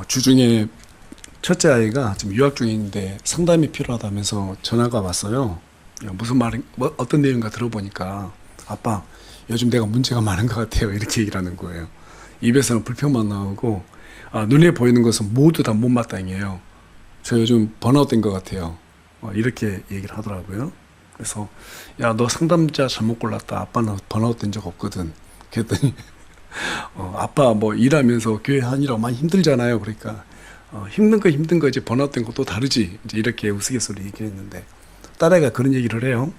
주중에 첫째 아이가 지금 유학 중인데 상담이 필요하다면서 전화가 왔어요. 무슨 말인, 어떤 내용인가 들어보니까 아빠, 요즘 내가 문제가 많은 것 같아요. 이렇게 얘기를 하는 거예요. 입에서는 불평만 나오고 눈에 보이는 것은 모두 다 못마땅해요. 저 요즘 번아웃 된 것 같아요. 이렇게 얘기를 하더라고요. 그래서 야, 너 상담자 잘못 골랐다. 아빠는 번아웃 된 적 없거든. 그랬더니 아빠 뭐 일하면서 교회 하느라고 많이 힘들잖아요. 그러니까 힘든 거지 번아웃 된 것도 다르지. 이제 이렇게 우스갯소리 얘기를 했는데 딸아이가 그런 얘기를 해요.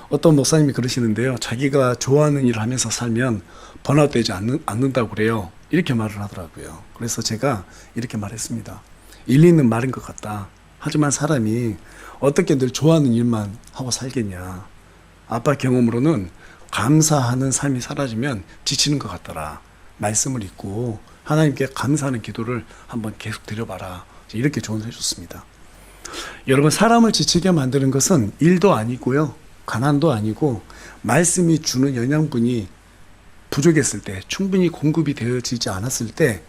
어떤 목사님이 그러시는데요. 자기가 좋아하는 일을 하면서 살면 번아웃 되지 않는다고 그래요. 이렇게 말을 하더라고요. 그래서 제가 이렇게 말했습니다. 일리 있는 말인 것 같다. 하지만 사람이 어떻게 늘 좋아하는 일만 하고 살겠냐. 아빠 경험으로는 감사하는 삶이 사라지면 지치는 것 같더라. 말씀을 읽고 하나님께 감사하는 기도를 한번 계속 드려봐라. 이렇게 조언을 해줬습니다. 여러분, 사람을 지치게 만드는 것은 일도 아니고요. 가난도 아니고 말씀이 주는 영양분이 부족했을 때, 충분히 공급이 되어지지 않았을 때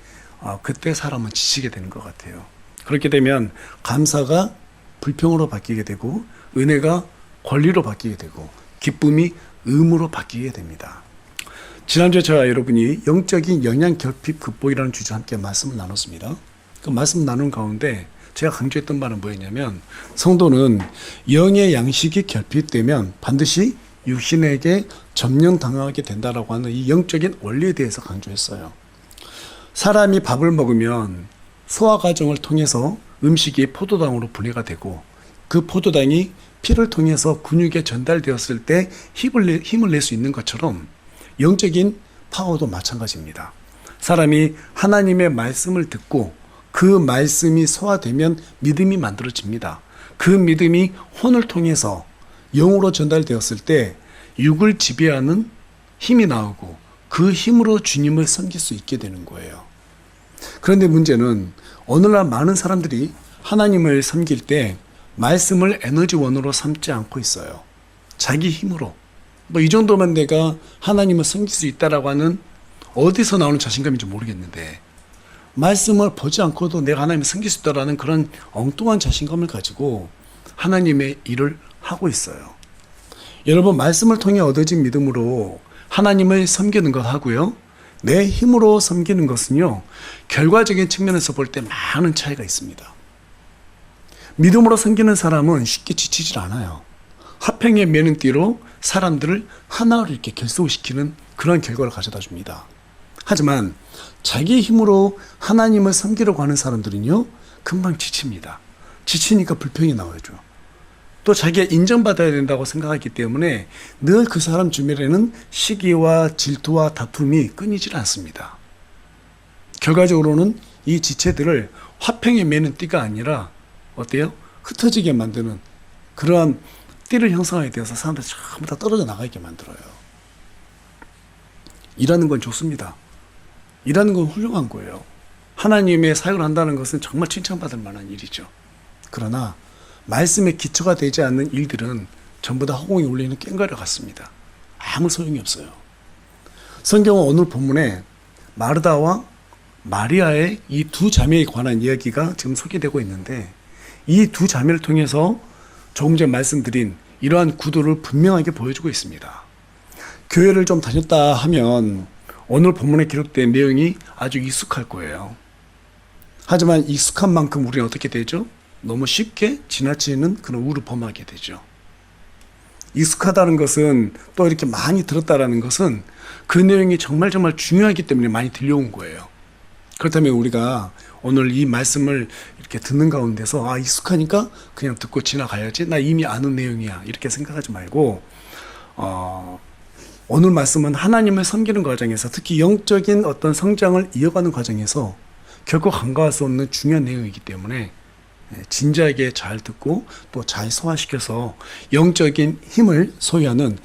그때 사람은 지치게 되는 것 같아요. 그렇게 되면 감사가 불평으로 바뀌게 되고 은혜가 권리로 바뀌게 되고 기쁨이 의무로 바뀌게 됩니다. 지난주에 저와 여러분이 영적인 영양 결핍 극복이라는 주제와 함께 말씀을 나눴습니다. 그 말씀 나눈 가운데 제가 강조했던 바는 뭐였냐면 성도는 영의 양식이 결핍되면 반드시 육신에게 점령당하게 된다라고 하는 이 영적인 원리에 대해서 강조했어요. 사람이 밥을 먹으면 소화 과정을 통해서 음식이 포도당으로 분해가 되고 그 포도당이 피를 통해서 근육에 전달되었을 때 힘을 낼 수 있는 것처럼 영적인 파워도 마찬가지입니다. 사람이 하나님의 말씀을 듣고 그 말씀이 소화되면 믿음이 만들어집니다. 그 믿음이 혼을 통해서 영으로 전달되었을 때 육을 지배하는 힘이 나오고 그 힘으로 주님을 섬길 수 있게 되는 거예요. 그런데 문제는 오늘날 많은 사람들이 하나님을 섬길 때 말씀을 에너지원으로 삼지 않고 있어요. 자기 힘으로 이 정도면 내가 하나님을 섬길 수 있다라고 하는 어디서 나오는 자신감인지 모르겠는데 말씀을 보지 않고도 내가 하나님을 섬길 수 있다라는 그런 엉뚱한 자신감을 가지고 하나님의 일을 하고 있어요. 여러분, 말씀을 통해 얻어진 믿음으로 하나님을 섬기는 것 하고요, 내 힘으로 섬기는 것은요, 결과적인 측면에서 볼 때 많은 차이가 있습니다. 믿음으로 섬기는 사람은 쉽게 지치질 않아요. 화평의 매는 띠로 사람들을 하나로 이렇게 결속시키는 그런 결과를 가져다 줍니다. 하지만 자기 힘으로 하나님을 섬기려고 하는 사람들은요, 금방 지칩니다. 지치니까 불평이 나오죠. 또 자기가 인정받아야 된다고 생각하기 때문에 늘 그 사람 주변에는 시기와 질투와 다툼이 끊이질 않습니다. 결과적으로는 이 지체들을 화평에 매는 띠가 아니라 어때요? 흩어지게 만드는 그러한 띠를 형성하게 되어서 사람들이 전부 다 떨어져 나가게 만들어요. 일하는 건 좋습니다. 일하는 건 훌륭한 거예요. 하나님의 사역을 한다는 것은 정말 칭찬받을 만한 일이죠. 그러나 말씀에 기초가 되지 않는 일들은 전부 다 허공에 울리는 꽹과류 같습니다. 아무 소용이 없어요. 성경은 오늘 본문에 마르다와 마리아의 이 두 자매에 관한 이야기가 지금 소개되고 있는데 이 두 자매를 통해서 조금 전에 말씀드린 이러한 구도를 분명하게 보여주고 있습니다. 교회를 좀 다녔다 하면 오늘 본문에 기록된 내용이 아주 익숙할 거예요. 하지만 익숙한 만큼 우리는 어떻게 되죠? 너무 쉽게 지나치는 그런 우를 범하게 되죠. 익숙하다는 것은 또 이렇게 많이 들었다라는 것은 그 내용이 정말 중요하기 때문에 많이 들려온 거예요. 그렇다면 우리가 오늘 이 말씀을 이렇게 듣는 가운데서 익숙하니까 그냥 듣고 지나가야지, 나 이미 아는 내용이야, 이렇게 생각하지 말고 오늘 말씀은 하나님을 섬기는 과정에서 특히 영적인 어떤 성장을 이어가는 과정에서 결코 간과할 수 없는 중요한 내용이기 때문에 진지하게 잘 듣고 또 잘 소화시켜서 영적인 힘을 소유하는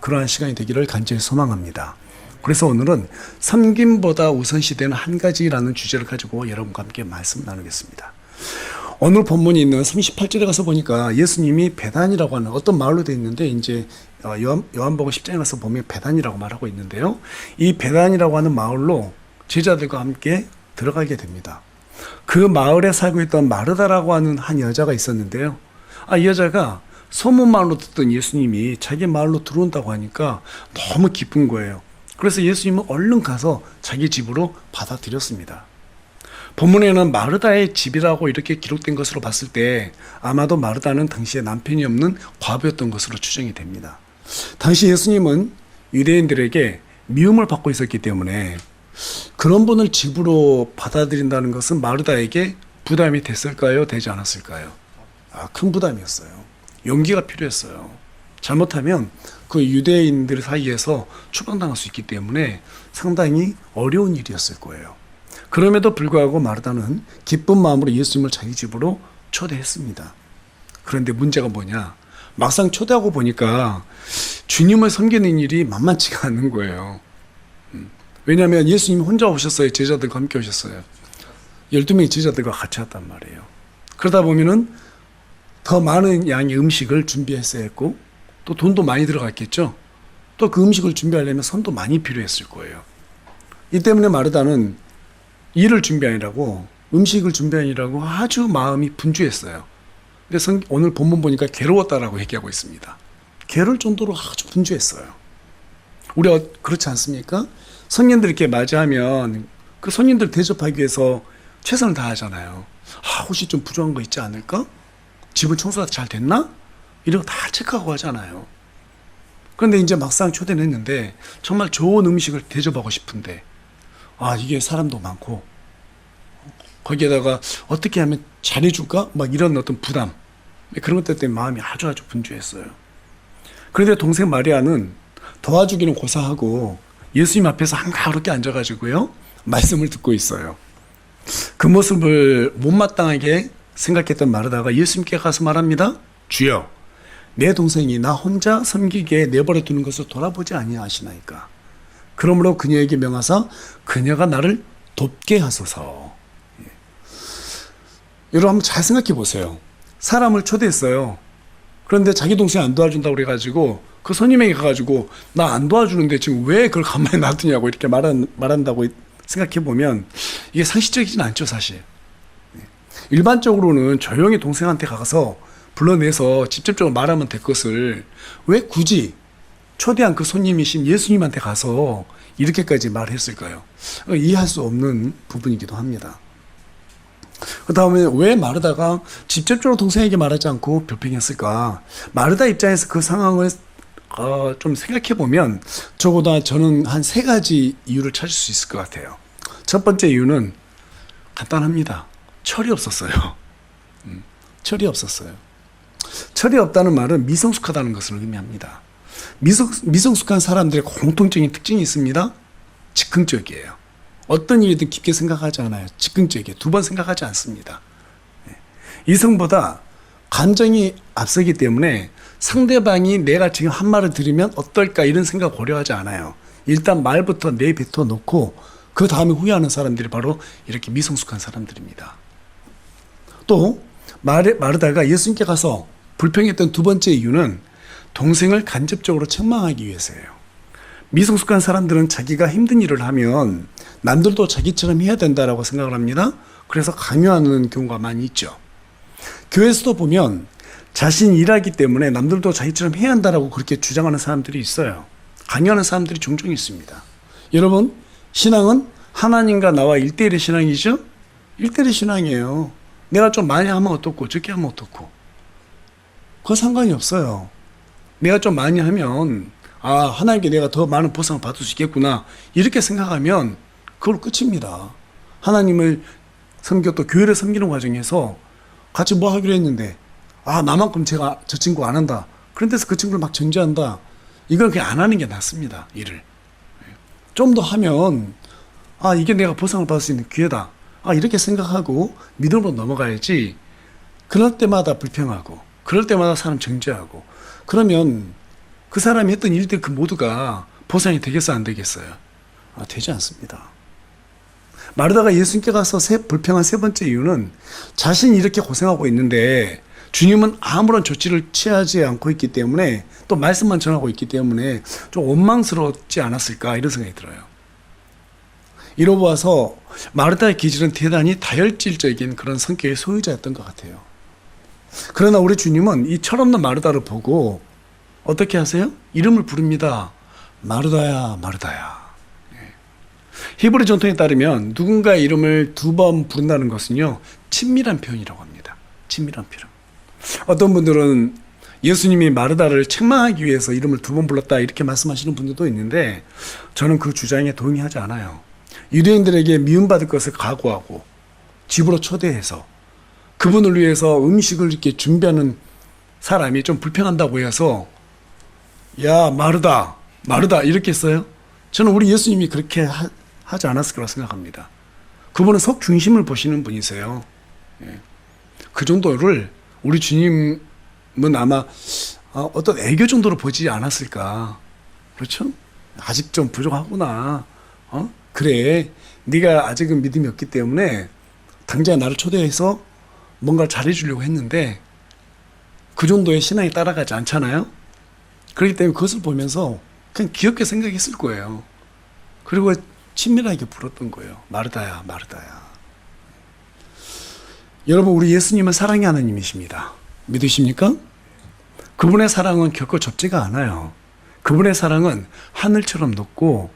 그러한 시간이 되기를 간절히 소망합니다. 그래서 오늘은 섬김보다 우선시되는 한 가지라는 주제를 가지고 여러분과 함께 말씀 나누겠습니다. 오늘 본문이 있는 38절에 가서 보니까 예수님이 베단이라고 하는 어떤 마을로 되어 있는데 이제 요한복음 10장에 가서 보면 베단이라고 말하고 있는데요. 이 베단이라고 하는 마을로 제자들과 함께 들어가게 됩니다. 그 마을에 살고 있던 마르다라고 하는 한 여자가 있었는데요. 이 여자가 소문만으로 듣던 예수님이 자기 마을로 들어온다고 하니까 너무 기쁜 거예요. 그래서 예수님은 얼른 가서 자기 집으로 받아들였습니다. 본문에는 마르다의 집이라고 이렇게 기록된 것으로 봤을 때 아마도 마르다는 당시에 남편이 없는 과부였던 것으로 추정이 됩니다. 당시 예수님은 유대인들에게 미움을 받고 있었기 때문에 그런 분을 집으로 받아들인다는 것은 마르다에게 부담이 됐을까요? 되지 않았을까요? 큰 부담이었어요. 용기가 필요했어요. 잘못하면 그 유대인들 사이에서 추방당할 수 있기 때문에 상당히 어려운 일이었을 거예요. 그럼에도 불구하고 마르다는 기쁜 마음으로 예수님을 자기 집으로 초대했습니다. 그런데 문제가 뭐냐? 막상 초대하고 보니까 주님을 섬기는 일이 만만치가 않은 거예요. 왜냐하면 예수님이 혼자 오셨어요? 제자들과 함께 오셨어요? 12명의 제자들과 같이 왔단 말이에요. 그러다 보면은 더 많은 양의 음식을 준비했어야 했고 또 돈도 많이 들어갔겠죠. 또 그 음식을 준비하려면 손도 많이 필요했을 거예요. 이 때문에 마르다는 일을 준비하느라고 음식을 준비하느라고 아주 마음이 분주했어요. 근데 오늘 본문 보니까 괴로웠다라고 얘기하고 있습니다. 괴로울 정도로 아주 분주했어요. 우리가 그렇지 않습니까? 손님들 이렇게 맞이하면 그 손님들 대접하기 위해서 최선을 다하잖아요. 혹시 좀 부족한 거 있지 않을까? 집은 청소가 잘 됐나? 이런 거 다 체크하고 하잖아요. 그런데 이제 막상 초대는 했는데 정말 좋은 음식을 대접하고 싶은데 이게 사람도 많고 거기에다가 어떻게 하면 잘해줄까? 막 이런 어떤 부담 그런 것들 때문에 마음이 아주 분주했어요. 그런데 동생 마리아는 도와주기는 고사하고 예수님 앞에서 한가롭게 앉아가지고요 말씀을 듣고 있어요. 그 모습을 못마땅하게 생각했던 마르다가 예수님께 가서 말합니다. 주여, 내 동생이 나 혼자 섬기게 내버려 두는 것을 돌아보지 아니하시나이까. 그러므로 그녀에게 명하사 그녀가 나를 돕게 하소서. 여러분 한번 잘 생각해 보세요. 사람을 초대했어요. 그런데 자기 동생이 안 도와준다고 그래가지고 그 손님에게 가가지고 나 안 도와주는데 지금 왜 그걸 가만히 놔두냐고 이렇게 말한다고 생각해 보면 이게 상식적이진 않죠, 사실. 일반적으로는 조용히 동생한테 가서 불러내서 직접적으로 말하면 될 것을 왜 굳이 초대한 그 손님이신 예수님한테 가서 이렇게까지 말했을까요? 이해할 수 없는 부분이기도 합니다. 그 다음에 왜 마르다가 직접적으로 동생에게 말하지 않고 별팽했을까? 마르다 입장에서 그 상황을 좀 생각해 보면 적어도 저는 한 3가지 이유를 찾을 수 있을 것 같아요. 첫 번째 이유는 간단합니다. 철이 없었어요. 철이 없었어요. 철이 없다는 말은 미성숙하다는 것을 의미합니다. 미성숙한 사람들의 공통적인 특징이 있습니다. 즉흥적이에요. 어떤 일이든 깊게 생각하지 않아요. 즉흥적이에요. 2번 생각하지 않습니다. 이성보다 감정이 앞서기 때문에 상대방이 내가 지금 한 말을 들으면 어떨까 이런 생각 고려하지 않아요. 일단 말부터 내뱉어 놓고 그 다음에 후회하는 사람들이 바로 이렇게 미성숙한 사람들입니다. 또 마르다가 예수님께 가서 불평했던 2번째 이유는 동생을 간접적으로 책망하기 위해서예요. 미성숙한 사람들은 자기가 힘든 일을 하면 남들도 자기처럼 해야 된다라고 생각을 합니다. 그래서 강요하는 경우가 많이 있죠. 교회에서도 보면 자신이 일하기 때문에 남들도 자기처럼 해야 한다라고 그렇게 주장하는 사람들이 있어요. 강요하는 사람들이 종종 있습니다. 여러분, 신앙은 하나님과 나와 1대1의 신앙이죠? 1대1의 신앙이에요. 내가 좀 많이 하면 어떻고 적게 하면 어떻고 그거 상관이 없어요. 내가 좀 많이 하면 하나님께 내가 더 많은 보상을 받을 수 있겠구나 이렇게 생각하면 그걸로 끝입니다. 하나님을 섬겨 또 교회를 섬기는 과정에서 같이 뭐 하기로 했는데 나만큼 제가 저 친구 안 한다. 그런 데서 그 친구를 막 정죄한다. 이건 그냥 안 하는 게 낫습니다. 일을 좀 더 하면 이게 내가 보상을 받을 수 있는 기회다. 이렇게 생각하고 믿음으로 넘어가야지. 그럴 때마다 불평하고 그럴 때마다 사람 정죄하고 그러면 그 사람이 했던 일들 그 모두가 보상이 되겠어 안 되겠어요? 되지 않습니다. 마르다가 예수님께 가서 불평한 3번째 이유는 자신이 이렇게 고생하고 있는데 주님은 아무런 조치를 취하지 않고 있기 때문에 또 말씀만 전하고 있기 때문에 좀 원망스럽지 않았을까 이런 생각이 들어요. 이로보아서 마르다의 기질은 대단히 다혈질적인 그런 성격의 소유자였던 것 같아요. 그러나 우리 주님은 이 철없는 마르다를 보고 어떻게 하세요? 이름을 부릅니다. 마르다야, 마르다야. 히브리 전통에 따르면 누군가의 이름을 두 번 부른다는 것은요, 친밀한 표현이라고 합니다. 친밀한 표현. 어떤 분들은 예수님이 마르다를 책망하기 위해서 이름을 두 번 불렀다 이렇게 말씀하시는 분들도 있는데, 저는 그 주장에 동의하지 않아요. 유대인들에게 미움받을 것을 각오하고 집으로 초대해서 그분을 위해서 음식을 이렇게 준비하는 사람이 좀 불평한다고 해서 야, 마르다, 마르다 이렇게 했어요. 저는 우리 예수님이 그렇게 하지 않았을 거라 생각합니다. 그분은 속 중심을 보시는 분이세요. 예. 그 정도를 우리 주님은 아마 어떤 애교 정도로 보지 않았을까. 그렇죠? 아직 좀 부족하구나. 그래, 네가 아직은 믿음이 없기 때문에 당장 나를 초대해서 뭔가 잘해주려고 했는데 그 정도의 신앙이 따라가지 않잖아요. 그렇기 때문에 그것을 보면서 그냥 귀엽게 생각했을 거예요. 그리고 친밀하게 불렀던 거예요. 마르다야, 마르다야. 여러분, 우리 예수님은 사랑의 하나님이십니다. 믿으십니까? 그분의 사랑은 결코 좁지가 않아요. 그분의 사랑은 하늘처럼 높고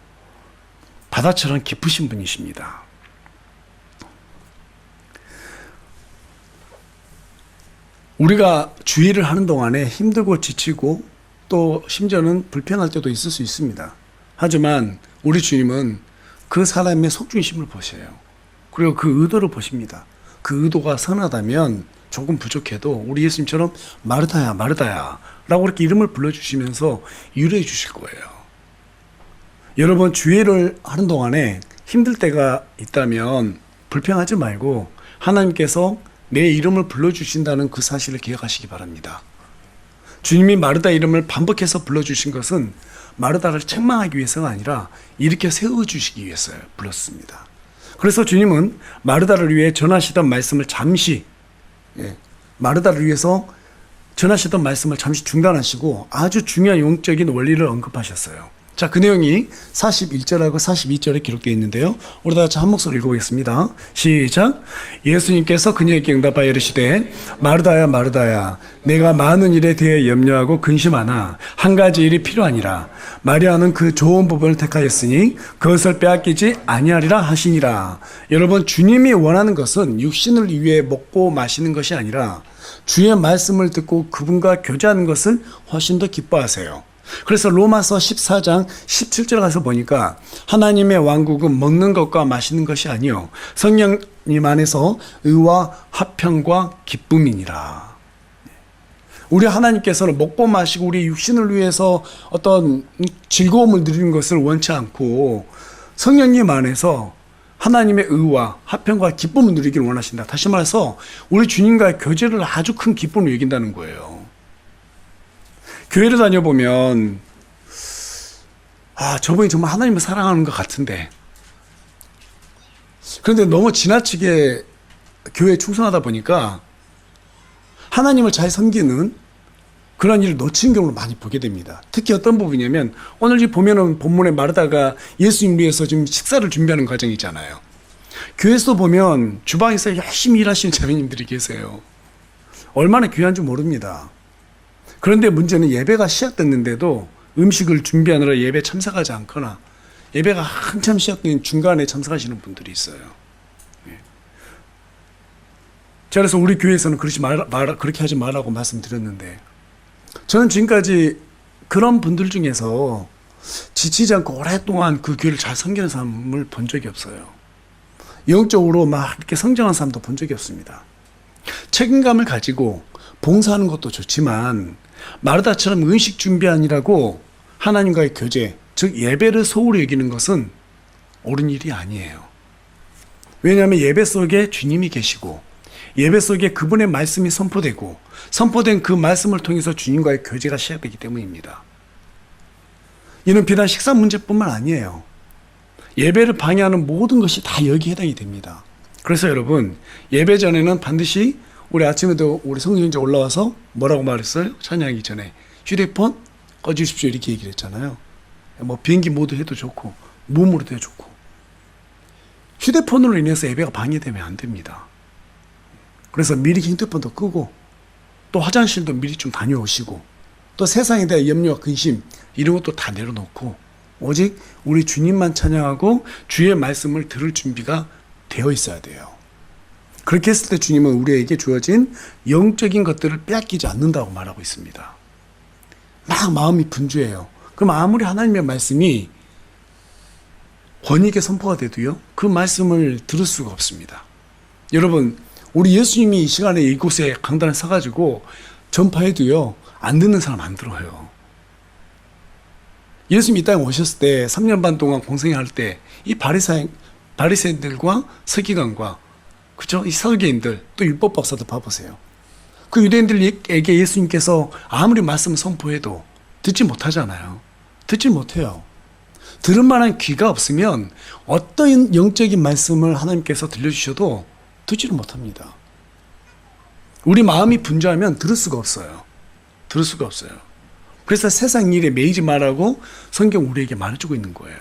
바다처럼 깊으신 분이십니다. 우리가 주의를 하는 동안에 힘들고 지치고 또 심지어는 불평할 때도 있을 수 있습니다. 하지만 우리 주님은 그 사람의 속중심을 보셔요. 그리고 그 의도를 보십니다. 그 의도가 선하다면 조금 부족해도 우리 예수님처럼 마르다야, 마르다야 라고 이렇게 이름을 불러주시면서 유래해 주실 거예요. 여러분, 주의를 하는 동안에 힘들 때가 있다면 불평하지 말고 하나님께서 내 이름을 불러주신다는 그 사실을 기억하시기 바랍니다. 주님이 마르다 이름을 반복해서 불러주신 것은 마르다를 책망하기 위해서가 아니라 일으켜 세워주시기 위해서 불렀습니다. 그래서 주님은 마르다를 위해 전하시던 말씀을 잠시, 마르다를 위해서 전하시던 말씀을 잠시 중단하시고 아주 중요한 영적인 원리를 언급하셨어요. 자, 그 내용이 41절하고 42절에 기록되어 있는데요. 우리 다 같이 한 목소리 읽어보겠습니다. 시작. 예수님께서 그녀에게 응답하여 이르시되 마르다야, 마르다야, 내가 많은 일에 대해 염려하고 근심하나 한 가지 일이 필요하니라. 마리아는 그 좋은 부분을 택하였으니 그것을 빼앗기지 아니하리라 하시니라. 여러분, 주님이 원하는 것은 육신을 위해 먹고 마시는 것이 아니라 주의 말씀을 듣고 그분과 교제하는 것을 훨씬 더 기뻐하세요. 그래서 로마서 14장 17절 가서 보니까 하나님의 왕국은 먹는 것과 마시는 것이 아니요 성령님 안에서 의와 화평과 기쁨이니라. 우리 하나님께서는 먹고 마시고 우리 육신을 위해서 어떤 즐거움을 누리는 것을 원치 않고 성령님 안에서 하나님의 의와 화평과 기쁨을 누리기를 원하신다. 다시 말해서 우리 주님과의 교제를 아주 큰 기쁨을 여긴다는 거예요. 교회를 다녀보면 저분이 정말 하나님을 사랑하는 것 같은데, 그런데 너무 지나치게 교회에 충성하다 보니까 하나님을 잘 섬기는 그런 일을 놓치는 경우를 많이 보게 됩니다. 특히 어떤 부분이냐면 오늘 보면은 본문에 마르다가 예수님 위해서 지금 식사를 준비하는 과정이 있잖아요. 교회에서 보면 주방에서 열심히 일하시는 자매님들이 계세요. 얼마나 귀한 줄 모릅니다. 그런데 문제는 예배가 시작됐는데도 음식을 준비하느라 예배에 참석하지 않거나 예배가 한참 시작된 중간에 참석하시는 분들이 있어요. 그래서 우리 교회에서는 그렇게 하지 말라고 말씀드렸는데, 저는 지금까지 그런 분들 중에서 지치지 않고 오랫동안 그 교회를 잘 섬기는 사람을 본 적이 없어요. 영적으로 막 이렇게 성장한 사람도 본 적이 없습니다. 책임감을 가지고 봉사하는 것도 좋지만 마르다처럼 음식 준비하느라고 하나님과의 교제, 즉 예배를 소홀히 여기는 것은 옳은 일이 아니에요. 왜냐하면 예배 속에 주님이 계시고 예배 속에 그분의 말씀이 선포되고 선포된 그 말씀을 통해서 주님과의 교제가 시작되기 때문입니다. 이는 비단 식사 문제뿐만 아니에요. 예배를 방해하는 모든 것이 다 여기에 해당이 됩니다. 그래서 여러분, 예배 전에는 반드시 우리 아침에도 우리 성경에 올라와서 뭐라고 말했어요? 찬양하기 전에 휴대폰 꺼주십시오 이렇게 얘기를 했잖아요. 뭐 비행기 모드 해도 좋고 무음으로도 해도 좋고. 휴대폰으로 인해서 예배가 방해되면 안 됩니다. 그래서 미리 핸드폰도 끄고 또 화장실도 미리 좀 다녀오시고 또 세상에 대한 염려와 근심 이런 것도 다 내려놓고 오직 우리 주님만 찬양하고 주의 말씀을 들을 준비가 되어 있어야 돼요. 그렇게 했을 때 주님은 우리에게 주어진 영적인 것들을 빼앗기지 않는다고 말하고 있습니다. 막 마음이 분주해요. 그럼 아무리 하나님의 말씀이 권위 있게 선포가 돼도요, 그 말씀을 들을 수가 없습니다. 여러분, 우리 예수님이 이 시간에 이곳에 강단에 서가지고 전파해도요, 안 듣는 사람 안 들어요. 예수님이 이 땅에 오셨을 때 3년 반 동안 공생할 때 이 바리새인들과 서기관과 그죠? 이 사두개인들 또 율법 박사들 봐보세요. 그 유대인들에게 예수님께서 아무리 말씀을 선포해도 듣지 못하잖아요. 듣지 못해요. 들을 만한 귀가 없으면 어떤 영적인 말씀을 하나님께서 들려주셔도 듣지를 못합니다. 우리 마음이 분주하면 들을 수가 없어요. 들을 수가 없어요. 그래서 세상 일에 매이지 말라고 성경 우리에게 말해주고 있는 거예요.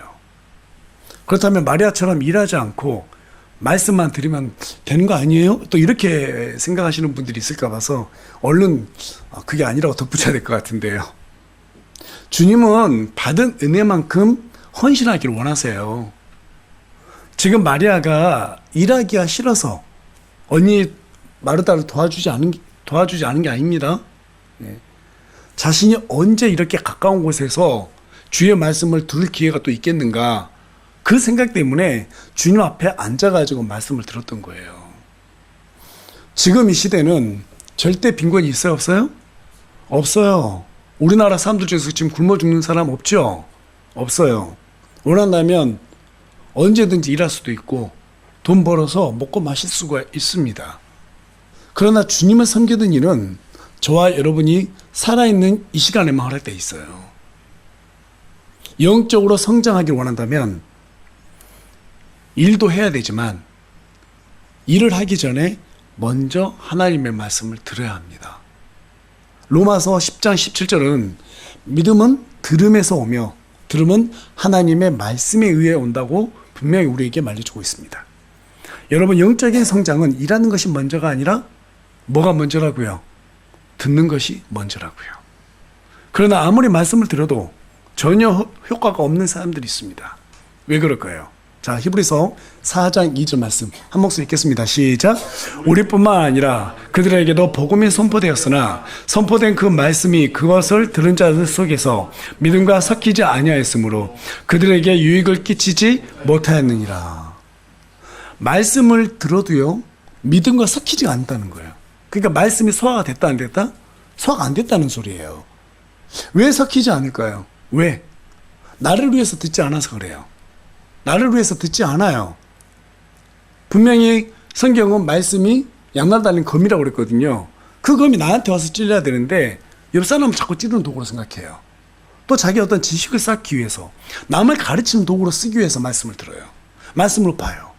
그렇다면 마리아처럼 일하지 않고 말씀만 들으면 되는 거 아니에요? 또 이렇게 생각하시는 분들이 있을까 봐서 얼른 그게 아니라고 덧붙여야 될 것 같은데요. 주님은 받은 은혜만큼 헌신하기를 원하세요. 지금 마리아가 일하기가 싫어서 언니 마르다를 도와주지 않은 게 아닙니다. 자신이 언제 이렇게 가까운 곳에서 주의 말씀을 들을 기회가 또 있겠는가, 그 생각 때문에 주님 앞에 앉아가지고 말씀을 들었던 거예요. 지금 이 시대는 절대 빈곤이 있어요, 없어요? 없어요. 우리나라 사람들 중에서 지금 굶어 죽는 사람 없죠? 없어요. 원한다면 언제든지 일할 수도 있고 돈 벌어서 먹고 마실 수가 있습니다. 그러나 주님을 섬기는 일은 저와 여러분이 살아있는 이 시간에만 허락되어 있어요. 영적으로 성장하길 원한다면 일도 해야 되지만 일을 하기 전에 먼저 하나님의 말씀을 들어야 합니다. 로마서 10장 17절은 믿음은 들음에서 오며 들음은 하나님의 말씀에 의해 온다고 분명히 우리에게 말해주고 있습니다. 여러분, 영적인 성장은 일하는 것이 먼저가 아니라 뭐가 먼저라고요? 듣는 것이 먼저라고요. 그러나 아무리 말씀을 들어도 전혀 효과가 없는 사람들이 있습니다. 왜 그럴까요? 자, 히브리서 4장 2절 말씀 한 목소리 읽겠습니다. 시작. 우리뿐만 아니라 그들에게도 복음이 선포되었으나 선포된 그 말씀이 그것을 들은 자들 속에서 믿음과 섞이지 아니하였으므로 그들에게 유익을 끼치지 못하였느니라. 말씀을 들어도요, 믿음과 섞이지 않는다는 거예요. 그러니까 말씀이 소화가 됐다 안 됐다? 소화가 안 됐다는 소리예요. 왜 섞이지 않을까요? 왜? 나를 위해서 듣지 않아서 그래요. 나를 위해서 듣지 않아요. 분명히 성경은 말씀이 양날 달린 검이라고 그랬거든요. 그 검이 나한테 와서 찔려야 되는데 옆 사람은 자꾸 찌르는 도구로 생각해요. 또 자기 어떤 지식을 쌓기 위해서, 남을 가르치는 도구로 쓰기 위해서 말씀을 들어요. 말씀으로 봐요.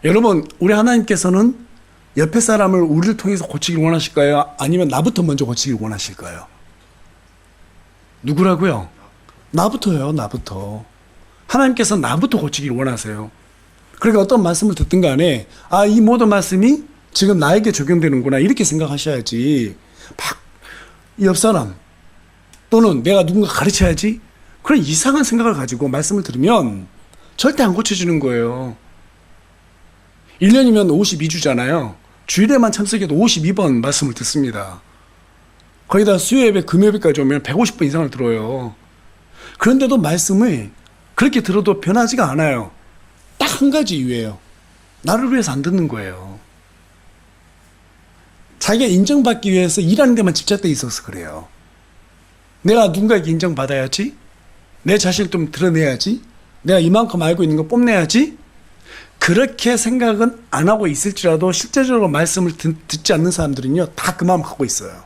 여러분, 우리 하나님께서는 옆에 사람을 우리를 통해서 고치길 원하실까요? 아니면 나부터 먼저 고치길 원하실까요? 누구라고요? 나부터요, 나부터. 하나님께서 나부터 고치기를 원하세요. 그러니까 어떤 말씀을 듣든 간에 이 모든 말씀이 지금 나에게 적용되는구나 이렇게 생각하셔야지, 막 옆 사람 또는 내가 누군가 가르쳐야지 그런 이상한 생각을 가지고 말씀을 들으면 절대 안 고쳐지는 거예요. 1년이면 52주잖아요. 주일에만 참석해도 52번 말씀을 듣습니다. 거기다 수요예배, 금요예배까지 오면 150번 이상을 들어요. 그런데도 말씀을 그렇게 들어도 변하지가 않아요. 딱 한 가지 이유예요. 나를 위해서 안 듣는 거예요. 자기가 인정받기 위해서 일하는 데만 집착돼 있어서 그래요. 내가 누군가에게 인정받아야지, 내 자신을 좀 드러내야지, 내가 이만큼 알고 있는 거 뽐내야지, 그렇게 생각은 안 하고 있을지라도 실제적으로 말씀을 듣지 않는 사람들은요, 다 그 마음 갖고 있어요.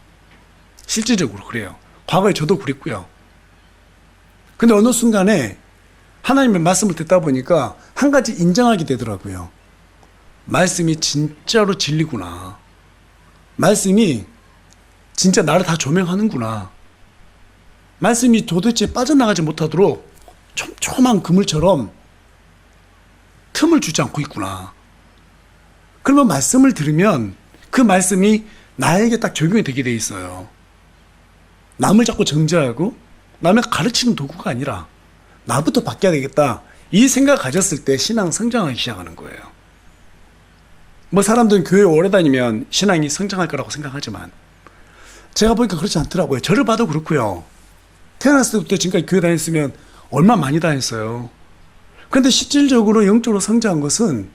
실질적으로 그래요. 과거에 저도 그랬고요. 근데 어느 순간에 하나님의 말씀을 듣다 보니까 한 가지 인정하게 되더라고요. 말씀이 진짜로 진리구나. 말씀이 진짜 나를 다 조명하는구나. 말씀이 도대체 빠져나가지 못하도록 촘촘한 그물처럼 틈을 주지 않고 있구나. 그러면 말씀을 들으면 그 말씀이 나에게 딱 적용이 되게 돼 있어요. 남을 자꾸 정죄하고 남을 가르치는 도구가 아니라 나부터 바뀌어야 되겠다. 이 생각을 가졌을 때 신앙 성장하기 시작하는 거예요. 뭐 사람들은 교회 오래 다니면 신앙이 성장할 거라고 생각하지만 제가 보니까 그렇지 않더라고요. 저를 봐도 그렇고요. 태어났을 때부터 지금까지 교회 다녔으면 얼마 많이 다녔어요. 그런데 실질적으로 영적으로 성장한 것은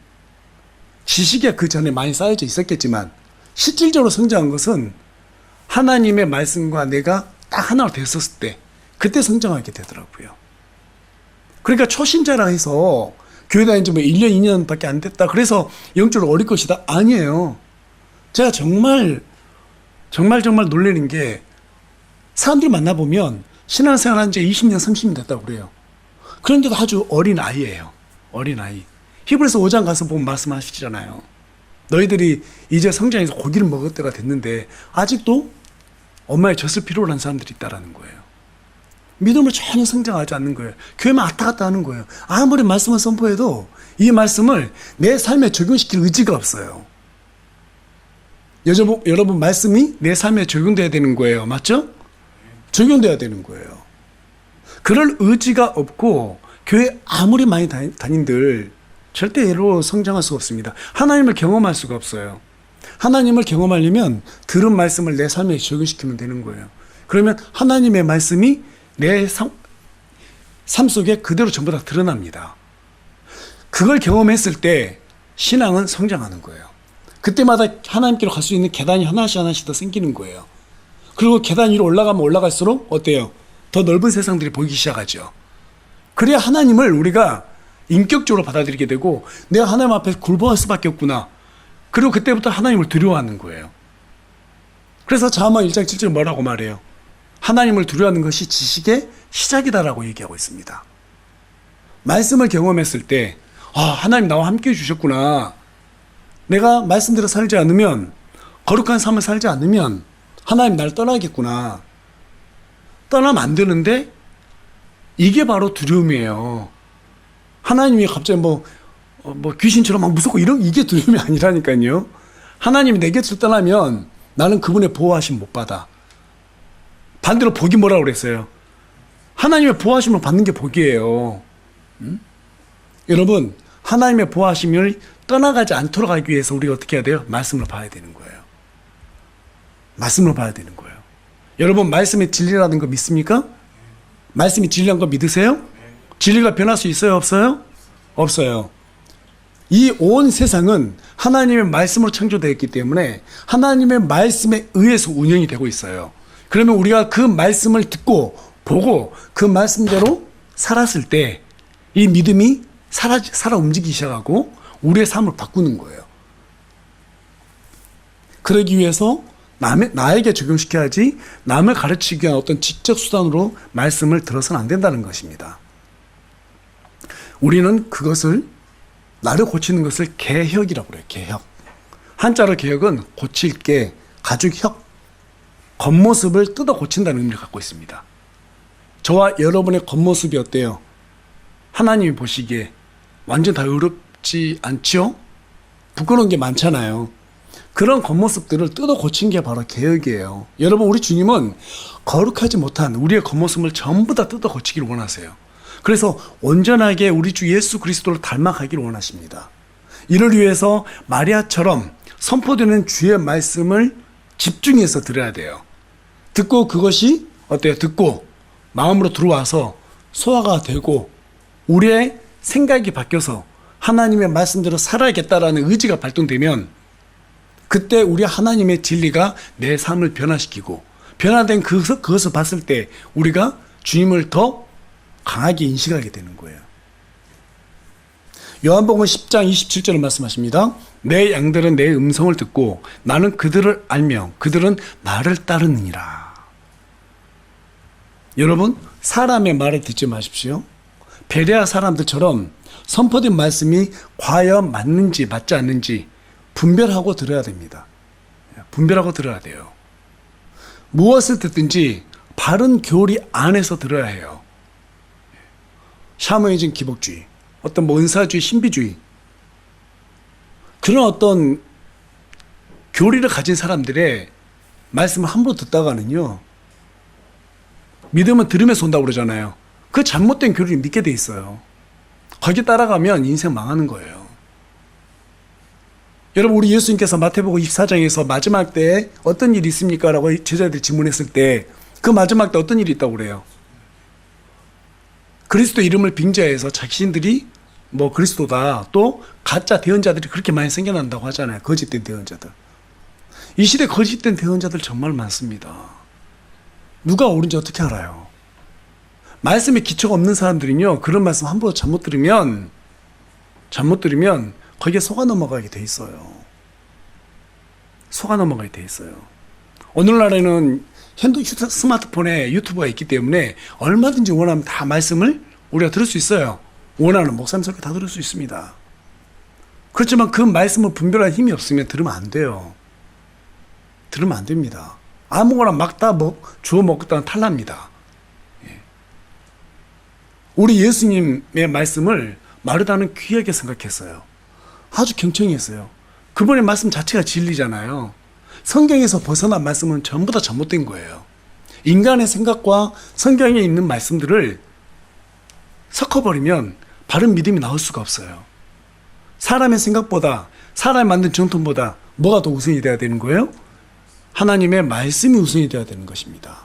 지식이 그 전에 많이 쌓여져 있었겠지만 실질적으로 성장한 것은 하나님의 말씀과 내가 딱 하나로 됐었을 때 그때 성장하게 되더라고요. 그러니까 초신자라 해서 교회 다닌 지 뭐 1년, 2년밖에 안 됐다. 그래서 영적으로 어릴 것이다. 아니에요. 제가 정말 놀라는 게 사람들 만나보면 신앙생활 한 지 20년, 30년 됐다고 그래요. 그런데도 아주 어린 아이예요. 어린 아이. 히브리서 5장 가서 보면 말씀하시잖아요. 너희들이 이제 성장해서 고기를 먹을 때가 됐는데 아직도 엄마의 젖을 필요로 한 사람들이 있다라는 거예요. 믿음으로 전혀 성장하지 않는 거예요. 교회만 왔다 갔다 하는 거예요. 아무리 말씀을 선포해도 이 말씀을 내 삶에 적용시킬 의지가 없어요. 여러분 말씀이 내 삶에 적용돼야 되는 거예요. 맞죠? 적용돼야 되는 거예요. 그럴 의지가 없고 교회 아무리 많이 다닌들 절대로 성장할 수가 없습니다. 하나님을 경험할 수가 없어요. 하나님을 경험하려면 들은 말씀을 내 삶에 적용시키면 되는 거예요. 그러면 하나님의 말씀이 내 삶 속에 그대로 전부 다 드러납니다. 그걸 경험했을 때 신앙은 성장하는 거예요. 그때마다 하나님께로 갈 수 있는 계단이 하나씩 하나씩 더 생기는 거예요. 그리고 계단 위로 올라가면 올라갈수록 어때요? 더 넓은 세상들이 보이기 시작하죠. 그래야 하나님을 우리가 인격적으로 받아들이게 되고 내가 하나님 앞에 굴복할 수밖에 없구나. 그리고 그때부터 하나님을 두려워하는 거예요. 그래서 자만 1장 7절 뭐라고 말해요? 하나님을 두려워하는 것이 지식의 시작이다라고 얘기하고 있습니다. 말씀을 경험했을 때 하나님 나와 함께 해주셨구나. 내가 말씀대로 살지 않으면 거룩한 삶을 살지 않으면 하나님 날 떠나겠구나. 떠나면 안 되는데 이게 바로 두려움이에요. 하나님이 갑자기 뭐 귀신처럼 막 무섭고 이게 두려움이 아니라니까요. 하나님이 내 곁을 떠나면 나는 그분의 보호하심 못 받아. 반대로 복이 뭐라고 그랬어요? 하나님의 보호하심을 받는 게 복이에요. 여러분, 하나님의 보호하심을 떠나가지 않도록 하기 위해서 우리가 어떻게 해야 돼요? 말씀을 봐야 되는 거예요. 말씀을 봐야 되는 거예요. 여러분, 말씀의 진리라는 거 믿습니까? 말씀이 진리라는 거 믿으세요? 진리가 변할 수 있어요? 없어요? 없어요. 이 온 세상은 하나님의 말씀으로 창조되었기 때문에 하나님의 말씀에 의해서 운영이 되고 있어요. 그러면 우리가 그 말씀을 듣고 보고 그 말씀대로 살았을 때 이 믿음이 살아 움직이기 시작하고 우리의 삶을 바꾸는 거예요. 그러기 위해서 나에게 적용시켜야지 남을 가르치기 위한 어떤 지적 수단으로 말씀을 들어서는 안 된다는 것입니다. 우리는 그것을 나를 고치는 것을 개혁이라고 그래요. 개혁. 한자로 개혁은 고칠 게 가죽혁. 겉모습을 뜯어 고친다는 의미를 갖고 있습니다. 저와 여러분의 겉모습이 어때요? 하나님이 보시기에 완전 다 의롭지 않죠? 부끄러운 게 많잖아요. 그런 겉모습들을 뜯어 고친 게 바로 개혁이에요. 여러분, 우리 주님은 거룩하지 못한 우리의 겉모습을 전부 다 뜯어 고치기를 원하세요. 그래서 온전하게 우리 주 예수 그리스도를 닮아가기를 원하십니다. 이를 위해서 마리아처럼 선포되는 주의 말씀을 집중해서 들어야 돼요. 듣고 그것이 어때요? 듣고 마음으로 들어와서 소화가 되고 우리의 생각이 바뀌어서 하나님의 말씀대로 살아야겠다라는 의지가 발동되면 그때 우리 하나님의 진리가 내 삶을 변화시키고 변화된 그것을 봤을 때 우리가 주님을 더 강하게 인식하게 되는 거예요. 요한복음 10장 27절을 말씀하십니다. 내 양들은 내 음성을 듣고 나는 그들을 알며 그들은 나를 따르느니라. 여러분, 사람의 말을 듣지 마십시오. 베레아 사람들처럼 선포된 말씀이 과연 맞는지 맞지 않는지 분별하고 들어야 됩니다. 분별하고 들어야 돼요. 무엇을 듣든지 바른 교리 안에서 들어야 해요. 샤머니즘 기복주의, 어떤 은사주의, 신비주의 그런 어떤 교리를 가진 사람들의 말씀을 함부로 듣다가는요, 믿음은 들으면서 온다고 그러잖아요. 그 잘못된 교리를 믿게 돼 있어요. 거기 따라가면 인생 망하는 거예요. 여러분, 우리 예수님께서 마태복음 24장에서 마지막 때에 어떤 일이 있습니까? 라고 제자들이 질문했을 때 그 마지막 때 어떤 일이 있다고 그래요? 그리스도 이름을 빙자해서 자신들이 뭐 그리스도다, 또 가짜 대언자들이 그렇게 많이 생겨난다고 하잖아요. 거짓된 대언자들. 이 시대 거짓된 대언자들 정말 많습니다. 누가 옳은지 어떻게 알아요? 말씀에 기초가 없는 사람들은요, 그런 말씀 함부로 잘못 들으면 거기에 속아 넘어가게 돼 있어요. 속아 넘어가게 돼 있어요. 오늘날에는 스마트폰에 유튜브가 있기 때문에 얼마든지 원하면 다 말씀을 우리가 들을 수 있어요. 원하는 목사님 설교 다 들을 수 있습니다. 그렇지만 그 말씀을 분별할 힘이 없으면 들으면 안 돼요. 들으면 안 됩니다. 아무거나 막 다 주워 먹었다는 탈납니다. 우리 예수님의 말씀을 마르다는 귀하게 생각했어요. 아주 경청했어요. 그분의 말씀 자체가 진리잖아요. 성경에서 벗어난 말씀은 전부 다 잘못된 거예요. 인간의 생각과 성경에 있는 말씀들을 섞어버리면 바른 믿음이 나올 수가 없어요. 사람의 생각보다, 사람이 만든 정통보다 뭐가 더 우선이 돼야 되는 거예요? 하나님의 말씀이 우선이 돼야 되는 것입니다.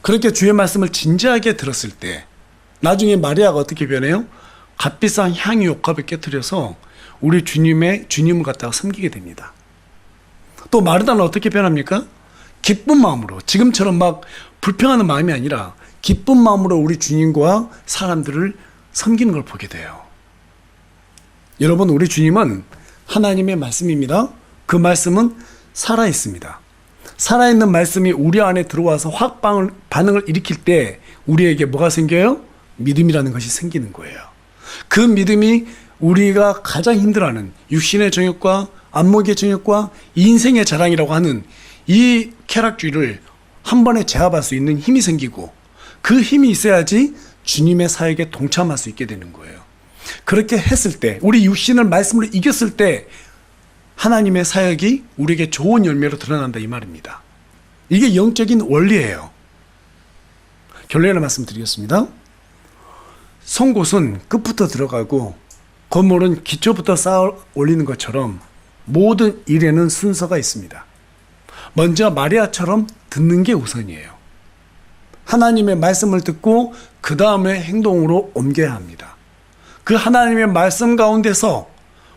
그렇게 주의 말씀을 진지하게 들었을 때 나중에 마리아가 어떻게 변해요? 값비싼 향유 옥합을 깨뜨려서 우리 주님을 갖다가 섬기게 됩니다. 또 마르다는 어떻게 변합니까? 기쁜 마음으로, 지금처럼 막 불평하는 마음이 아니라 기쁜 마음으로 우리 주님과 사람들을 섬기는 걸 보게 돼요. 여러분, 우리 주님은 하나님의 말씀입니다. 그 말씀은 살아있습니다. 살아있는 말씀이 우리 안에 들어와서 확 반응을 일으킬 때 우리에게 뭐가 생겨요? 믿음이라는 것이 생기는 거예요. 그 믿음이 우리가 가장 힘들어하는 육신의 정욕과 안목의 정욕과 인생의 자랑이라고 하는 이 쾌락주의를 한 번에 제압할 수 있는 힘이 생기고, 그 힘이 있어야지 주님의 사역에 동참할 수 있게 되는 거예요. 그렇게 했을 때, 우리 육신을 말씀으로 이겼을 때 하나님의 사역이 우리에게 좋은 열매로 드러난다, 이 말입니다. 이게 영적인 원리예요. 결론을 말씀드리겠습니다. 송곳은 끝부터 들어가고 건물은 기초부터 쌓아 올리는 것처럼 모든 일에는 순서가 있습니다. 먼저 마리아처럼 듣는 게 우선이에요. 하나님의 말씀을 듣고 그 다음에 행동으로 옮겨야 합니다. 그 하나님의 말씀 가운데서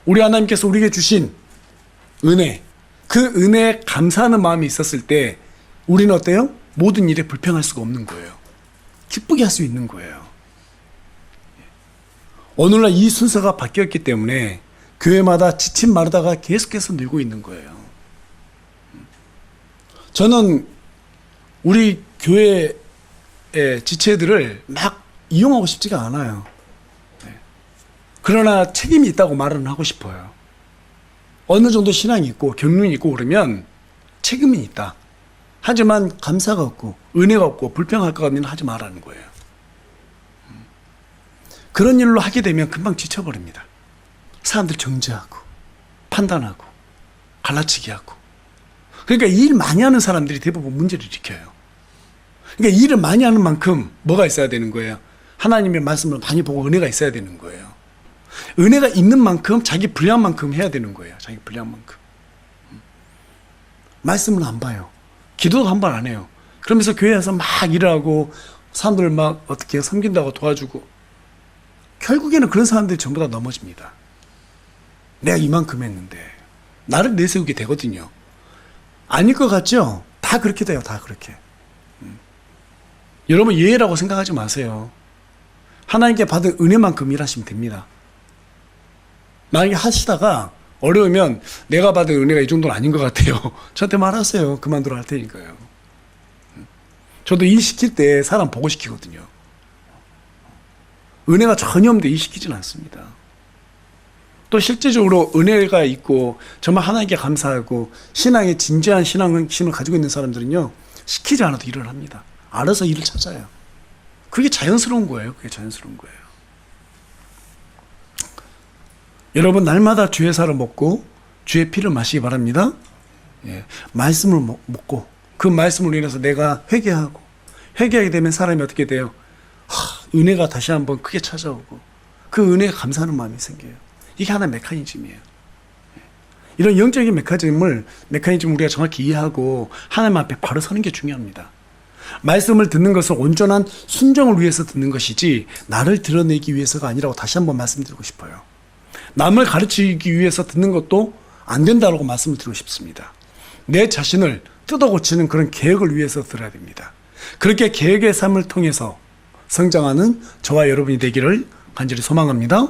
우리 하나님께서 우리에게 주신 은혜, 그 은혜에 감사하는 마음이 있었을 때 우리는 어때요? 모든 일에 불평할 수가 없는 거예요. 기쁘게 할 수 있는 거예요. 오늘날 이 순서가 바뀌었기 때문에 교회마다 지친 마르다가 계속해서 늘고 있는 거예요. 저는 우리 교회의 지체들을 막 이용하고 싶지가 않아요. 그러나 책임이 있다고 말은 하고 싶어요. 어느 정도 신앙이 있고 경륜이 있고 그러면 책임이 있다. 하지만 감사가 없고 은혜가 없고 불평할 것 같으면 하지 말라는 거예요. 그런 일로 하게 되면 금방 지쳐버립니다. 사람들 정죄하고 판단하고 갈라치기 하고. 그러니까 일 많이 하는 사람들이 대부분 문제를 일으켜요. 그러니까 일을 많이 하는 만큼 뭐가 있어야 되는 거예요? 하나님의 말씀을 많이 보고 은혜가 있어야 되는 거예요. 은혜가 있는 만큼 자기 분량만큼 해야 되는 거예요. 자기 분량만큼. 말씀은 안 봐요. 기도도 한 번 안 해요. 그러면서 교회에서 막 일하고 사람들 막 어떻게 섬긴다고 도와주고, 결국에는 그런 사람들이 전부 다 넘어집니다. 내가 이만큼 했는데 나를 내세우게 되거든요. 아닐 것 같죠? 다 그렇게 돼요. 다 그렇게. 여러분, 예외라고 생각하지 마세요. 하나님께 받은 은혜만큼 일하시면 됩니다. 만약에 하시다가 어려우면 내가 받은 은혜가 이 정도는 아닌 것 같아요. 저한테 말하세요. 그만두라 할 테니까요. 저도 일 시킬 때 사람 보고 시키거든요. 은혜가 전혀 없는데 일 시키지는 않습니다. 또 실제적으로 은혜가 있고 정말 하나님께 감사하고 신앙에 진지한 신앙을 가지고 있는 사람들은요, 시키지 않아도 일을 합니다. 알아서 일을 찾아요. 그게 자연스러운 거예요. 그게 자연스러운 거예요. 여러분 날마다 주의 살을 먹고 주의 피를 마시기 바랍니다. 예, 말씀을 먹고 그 말씀을 인해서 내가 회개하게 되면 사람이 어떻게 돼요? 은혜가 다시 한번 크게 찾아오고 그 은혜에 감사하는 마음이 생겨요. 이게 하나의 메커니즘이에요. 이런 영적인 메커니즘을 우리가 정확히 이해하고 하나님 앞에 바로 서는 게 중요합니다. 말씀을 듣는 것은 온전한 순종을 위해서 듣는 것이지 나를 드러내기 위해서가 아니라고 다시 한번 말씀드리고 싶어요. 남을 가르치기 위해서 듣는 것도 안 된다고 말씀을 드리고 싶습니다. 내 자신을 뜯어고치는 그런 계획을 위해서 들어야 됩니다. 그렇게 계획의 삶을 통해서 성장하는 저와 여러분이 되기를 간절히 소망합니다.